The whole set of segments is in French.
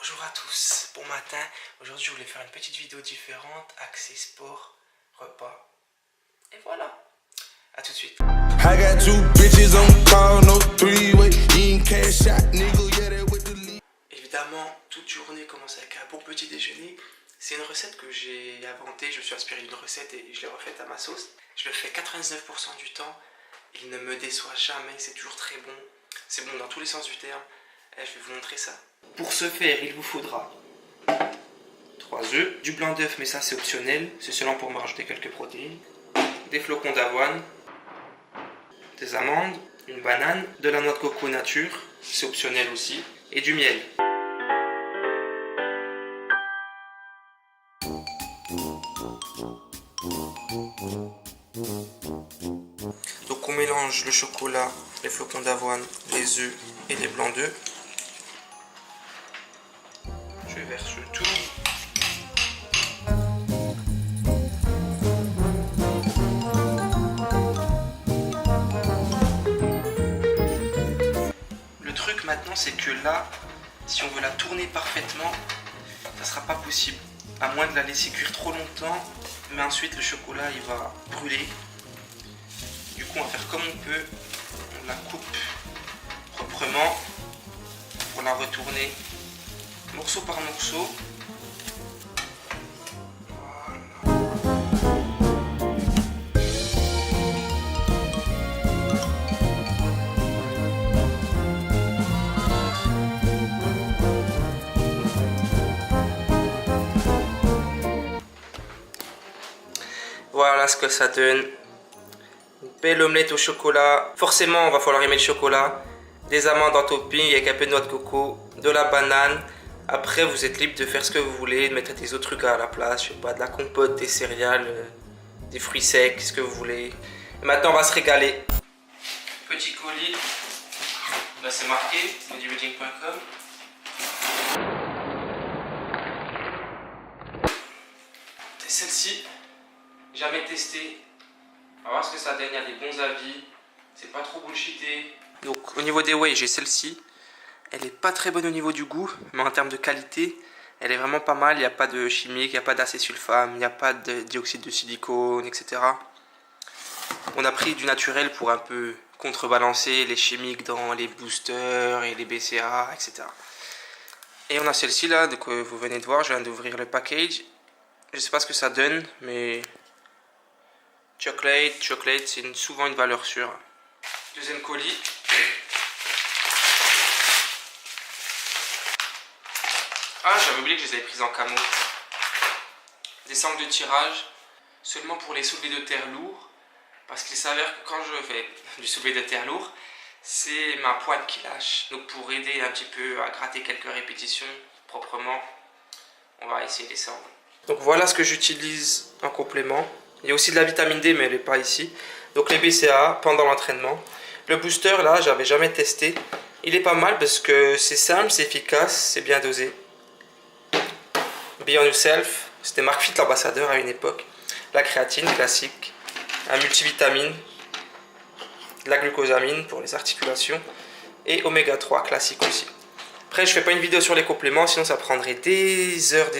Bonjour à tous, bon matin. Aujourd'hui je voulais faire une petite vidéo différente, axée sport, repas. Et voilà, à tout de suite. Évidemment, toute journée commence avec un bon petit déjeuner. C'est une recette que j'ai inventée, je me suis inspiré d'une recette et je l'ai refaite à ma sauce. Je le fais 99% du temps, il ne me déçoit jamais, c'est toujours très bon. C'est bon dans tous les sens du terme, et je vais vous montrer ça. Pour ce faire, il vous faudra 3 œufs, du blanc d'œuf, mais ça c'est optionnel, c'est seulement pour me rajouter quelques protéines, des flocons d'avoine, des amandes, une banane, de la noix de coco nature, c'est optionnel aussi, et du miel. Donc on mélange le chocolat, les flocons d'avoine, les œufs et les blancs d'œufs. Je verse tout. Le truc maintenant c'est que là, si on veut la tourner parfaitement, ça sera pas possible. À moins de la laisser cuire trop longtemps, mais ensuite le chocolat il va brûler. Du coup on va faire comme on peut, on la coupe proprement pour la retourner morceau par morceau. Voilà ce que ça donne. Une belle omelette au chocolat. Forcément, on va falloir aimer le chocolat. Des amandes en topping avec un peu de noix de coco, de la banane. Après, vous êtes libre de faire ce que vous voulez, de mettre des autres trucs à la place. Je sais pas, de la compote, des céréales, des fruits secs, ce que vous voulez. Et maintenant, on va se régaler. Petit colis. Là, c'est marqué, bodybuilding.com. C'est celle-ci. Jamais testé. On va voir ce que ça donne, il y a des bons avis. C'est pas trop bullshité. Donc au niveau des whey, j'ai celle-ci. Elle est pas très bonne au niveau du goût, mais en termes de qualité, elle est vraiment pas mal. Il n'y a pas de chimique, il n'y a pas d'acésulfame, il n'y a pas de dioxyde de silicone, etc. On a pris du naturel pour un peu contrebalancer les chimiques dans les boosters et les BCA, etc. Et on a celle-ci là, donc vous venez de voir, je viens d'ouvrir le package. Je sais pas ce que ça donne, mais chocolate, c'est souvent une valeur sûre. Deuxième colis. Ah, j'avais oublié que je les avais prises en camo. Des sangles de tirage, seulement pour les soulevés de terre lourds. Parce qu'il s'avère que quand je fais du soulevé de terre lourd, c'est ma poigne qui lâche. Donc pour aider un petit peu à gratter quelques répétitions proprement, on va essayer les sangles. Donc voilà ce que j'utilise en complément. Il y a aussi de la vitamine D, mais elle n'est pas ici. Donc les BCA pendant l'entraînement. Le booster, là, j'avais jamais testé. Il est pas mal parce que c'est simple, c'est efficace, c'est bien dosé. Be On Yourself, c'était Mark Fit l'ambassadeur à une époque. La créatine classique. Un multivitamine. La glucosamine pour les articulations. Et oméga 3 classique aussi. Après, je fais pas une vidéo sur les compléments, sinon ça prendrait des heures.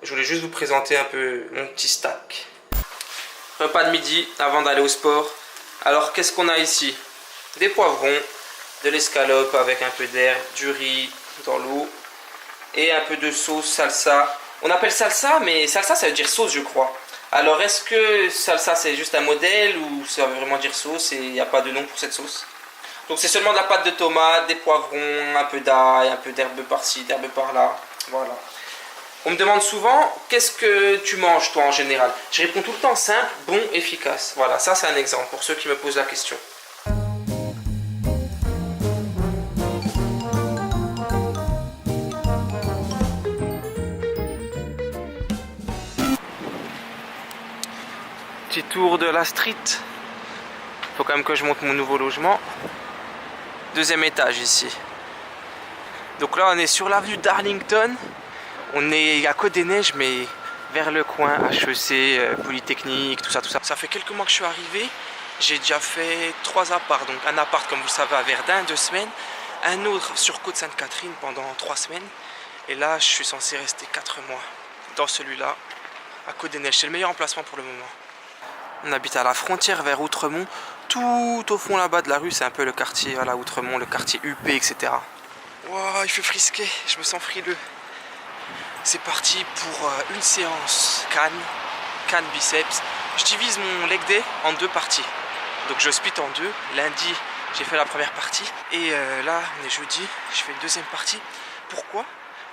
Je voulais juste vous présenter un peu mon petit stack. Repas de midi avant d'aller au sport. Alors qu'est-ce qu'on a ici? Des poivrons, de l'escalope avec un peu d'herbe, du riz dans l'eau et un peu de sauce salsa. On appelle salsa, mais salsa ça veut dire sauce je crois. Alors est-ce que salsa c'est juste un modèle ou ça veut vraiment dire sauce et il n'y a pas de nom pour cette sauce? Donc c'est seulement de la pâte de tomate, des poivrons, un peu d'ail, un peu d'herbe par-ci, d'herbe par-là. Voilà. On me demande souvent, qu'est-ce que tu manges toi en général? Je réponds tout le temps simple, bon, efficace. Voilà, ça c'est un exemple pour ceux qui me posent la question. Petit tour de la street. Faut quand même que je monte mon nouveau logement. Deuxième étage ici. Donc là on est sur l'avenue d'Arlington. On est à Côte-des-Neiges, mais vers le coin, HEC, Polytechnique, tout ça. Ça fait quelques mois que je suis arrivé. J'ai déjà fait 3 apparts. Donc un appart, comme vous le savez, à Verdun, 2 semaines. un autre sur Côte-Sainte-Catherine pendant 3 semaines. Et là, je suis censé rester 4 mois dans celui-là, à Côte-des-Neiges. C'est le meilleur emplacement pour le moment. On habite à la frontière vers Outremont. Tout au fond là-bas de la rue, c'est un peu le quartier, voilà, Outremont, le quartier UP, etc. Wow, il fait frisquer, je me sens frileux. C'est parti pour une séance canne biceps. Je divise mon leg day en 2 parties. Donc je split en 2. Lundi, j'ai fait la première partie. Et là, on est jeudi, je fais une deuxième partie. Pourquoi ?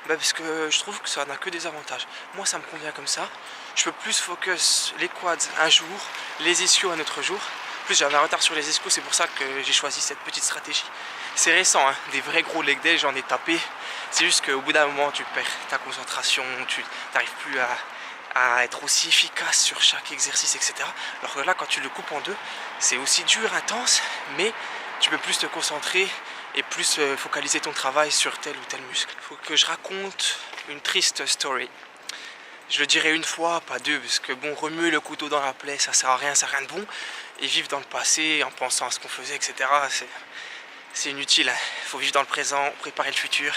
Parce que je trouve que ça n'a que des avantages. Moi, ça me convient comme ça. Je peux plus focus les quads un jour, les ischios un autre jour. En plus, j'avais un retard sur les ischios, c'est pour ça que j'ai choisi cette petite stratégie. C'est récent, hein. Des vrais gros leg day, j'en ai tapé. C'est juste qu'au bout d'un moment, tu perds ta concentration, tu n'arrives plus à être aussi efficace sur chaque exercice, etc. Alors que là, quand tu le coupes en 2, c'est aussi dur, intense, mais tu peux plus te concentrer et plus focaliser ton travail sur tel ou tel muscle. Il faut que je raconte une triste story. Je le dirai une fois, pas 2, parce que bon, remuer le couteau dans la plaie, ça sert à rien de bon. Et vivre dans le passé, en pensant à ce qu'on faisait, etc., c'est inutile. Il faut vivre dans le présent, préparer le futur.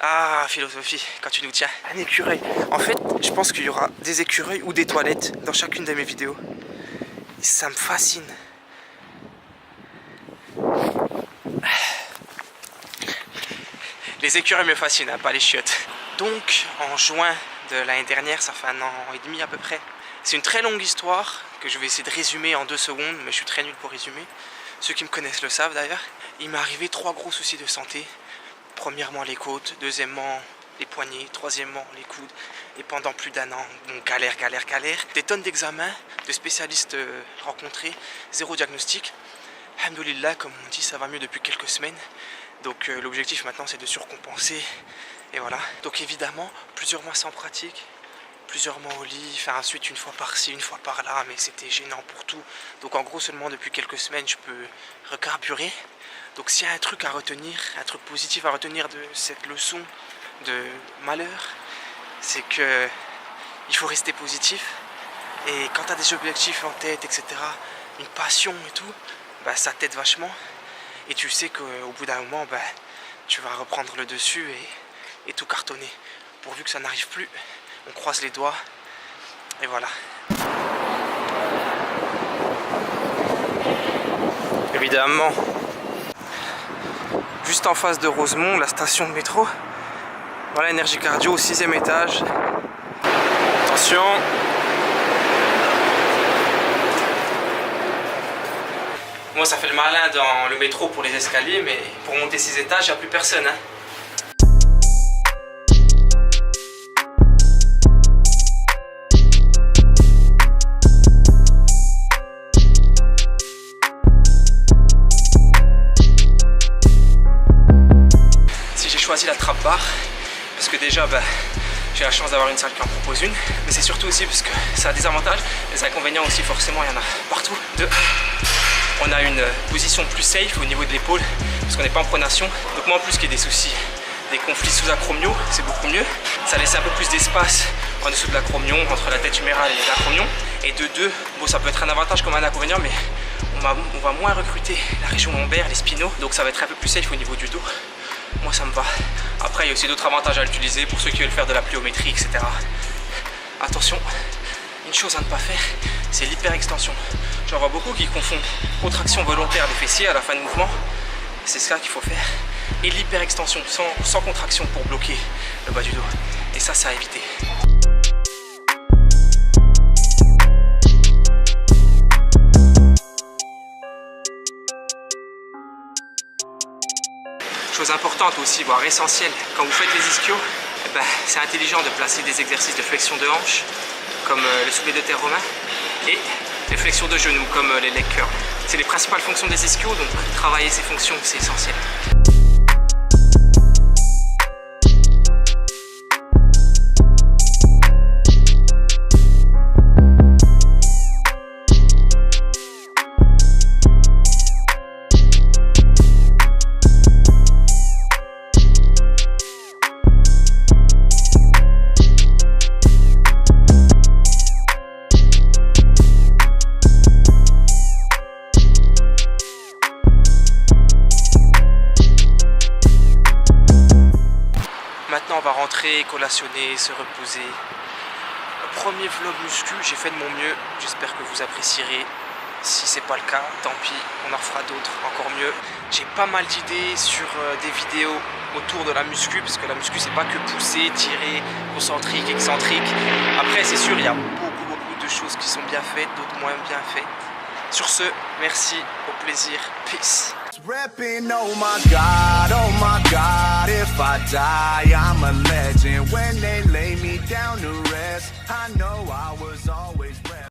Ah, philosophie, quand tu nous tiens. Un écureuil. En fait, je pense qu'il y aura des écureuils ou des toilettes dans chacune de mes vidéos. Ça me fascine. Les écureuils me fascinent, hein, pas les chiottes. Donc, en juin de l'année dernière, ça fait 1 an et demi à peu près. C'est une très longue histoire que je vais essayer de résumer en 2 secondes, mais je suis très nul pour résumer. Ceux qui me connaissent le savent d'ailleurs. Il m'est arrivé 3 gros soucis de santé. Premièrement les côtes, deuxièmement les poignets, troisièmement les coudes. Et pendant plus d'1 an, bon, galère. Des tonnes d'examens, de spécialistes rencontrés, 0 diagnostic. Alhamdoulilah, comme on dit, ça va mieux depuis quelques semaines. Donc l'objectif maintenant c'est de surcompenser. Et voilà. Donc évidemment, plusieurs mois sans pratique. Plusieurs mois au lit, enfin ensuite une fois par-ci, une fois par-là, mais c'était gênant pour tout. Donc en gros seulement depuis quelques semaines je peux recarburer. Donc s'il y a un truc à retenir, un truc positif à retenir de cette leçon de malheur, c'est que il faut rester positif. Et quand tu as des objectifs en tête, etc., une passion et tout, ça t'aide vachement. Et tu sais qu'au bout d'un moment, tu vas reprendre le dessus et tout cartonner. Pourvu que ça n'arrive plus. On croise les doigts, et voilà. Évidemment, juste en face de Rosemont, la station de métro. Voilà, énergie cardio au 6e étage. Attention. Moi, ça fait le malin dans le métro pour les escaliers, mais pour monter 6 étages, il n'y a plus personne, hein. Choisi la trappe bar parce que déjà j'ai la chance d'avoir une salle qui en propose une, mais c'est surtout aussi parce que ça a des avantages, les inconvénients aussi forcément il y en a partout. On a une position plus safe au niveau de l'épaule parce qu'on n'est pas en pronation, donc moi en plus qu'il y ait des soucis, des conflits sous-acromiaux, c'est beaucoup mieux. Ça laisse un peu plus d'espace en dessous de l'acromion, entre la tête humérale et l'acromion. Et de 2, bon ça peut être un avantage comme un inconvénient, mais on va moins recruter la région lombaire, les spinaux, donc ça va être un peu plus safe au niveau du dos. Moi ça me va. Après il y a aussi d'autres avantages à l'utiliser pour ceux qui veulent faire de la pliométrie, etc. Attention, une chose à ne pas faire, c'est l'hyperextension. J'en vois beaucoup qui confondent contraction volontaire des fessiers à la fin de mouvement. C'est ça qu'il faut faire. Et l'hyperextension, sans contraction pour bloquer le bas du dos. Et ça à éviter. Chose importante aussi, voire essentielle, quand vous faites les ischios, c'est intelligent de placer des exercices de flexion de hanche, comme le soulevé de terre romain, et les flexions de genoux, comme les leg curls. C'est les principales fonctions des ischios, donc travailler ces fonctions, c'est essentiel. maintenant on va rentrer, collationner, se reposer. Premier vlog muscu, j'ai fait de mon mieux, j'espère que vous apprécierez. Si c'est pas le cas, tant pis, on en fera d'autres, encore mieux. J'ai pas mal d'idées sur des vidéos autour de la muscu, parce que la muscu c'est pas que pousser, tirer, concentrique, excentrique. Après c'est sûr, il y a beaucoup de choses qui sont bien faites, d'autres moins bien faites. Sur ce, merci, au plaisir, peace. Repping, oh my God, if I die, I'm a legend. When they lay me down to rest, I know I was always